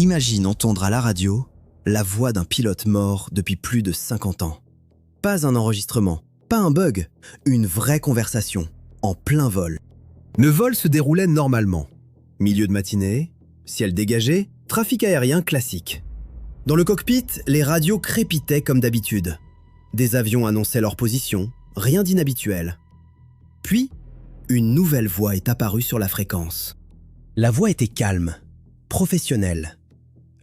Imagine entendre à la radio la voix d'un pilote mort depuis plus de 50 ans. Pas un enregistrement, pas un bug, une vraie conversation, en plein vol. Le vol se déroulait normalement. Milieu de matinée, ciel dégagé, trafic aérien classique. Dans le cockpit, les radios crépitaient comme d'habitude. Des avions annonçaient leur position, rien d'inhabituel. Puis, une nouvelle voix est apparue sur la fréquence. La voix était calme, professionnelle.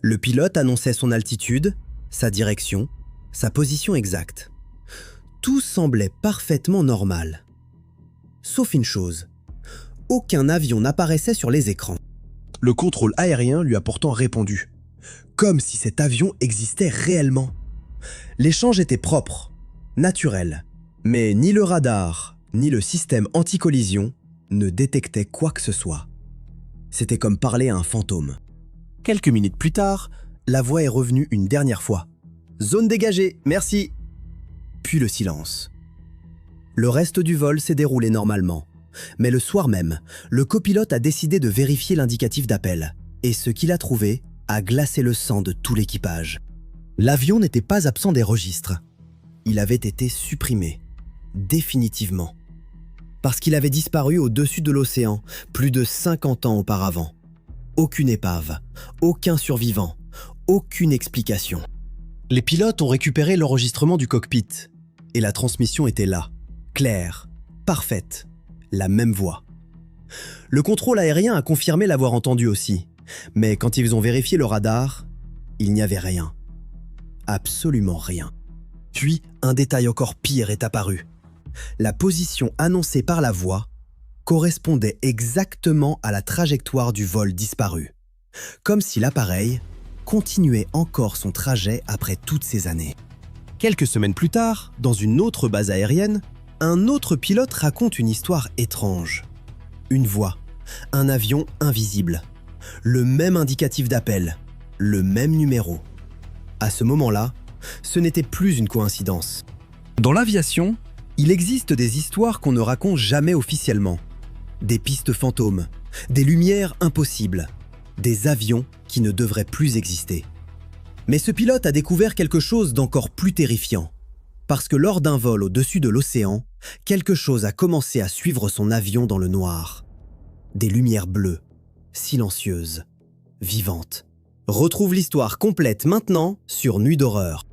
Le pilote annonçait son altitude, sa direction, sa position exacte. Tout semblait parfaitement normal. Sauf une chose, aucun avion n'apparaissait sur les écrans. Le contrôle aérien lui a pourtant répondu, comme si cet avion existait réellement. L'échange était propre, naturel, mais ni le radar, ni le système anti-collision ne détectaient quoi que ce soit. C'était comme parler à un fantôme. Quelques minutes plus tard, la voix est revenue une dernière fois. « Zone dégagée, merci !» Puis le silence. Le reste du vol s'est déroulé normalement. Mais le soir même, le copilote a décidé de vérifier l'indicatif d'appel. Et ce qu'il a trouvé a glacé le sang de tout l'équipage. L'avion n'était pas absent des registres. Il avait été supprimé, définitivement. Parce qu'il avait disparu au-dessus de l'océan plus de 50 ans auparavant. Aucune épave, aucun survivant, aucune explication. Les pilotes ont récupéré l'enregistrement du cockpit et la transmission était là, claire, parfaite, la même voix. Le contrôle aérien a confirmé l'avoir entendu aussi, mais quand ils ont vérifié le radar, il n'y avait rien. Absolument rien. Puis, un détail encore pire est apparu. La position annoncée par la voix correspondait exactement à la trajectoire du vol disparu, comme si l'appareil continuait encore son trajet après toutes ces années. Quelques semaines plus tard, dans une autre base aérienne, un autre pilote raconte une histoire étrange. Une voix, un avion invisible, le même indicatif d'appel, le même numéro. À ce moment-là, ce n'était plus une coïncidence. Dans l'aviation, il existe des histoires qu'on ne raconte jamais officiellement. Des pistes fantômes, des lumières impossibles, des avions qui ne devraient plus exister. Mais ce pilote a découvert quelque chose d'encore plus terrifiant. Parce que lors d'un vol au-dessus de l'océan, quelque chose a commencé à suivre son avion dans le noir. Des lumières bleues, silencieuses, vivantes. Retrouve l'histoire complète maintenant sur Nuit d'horreur.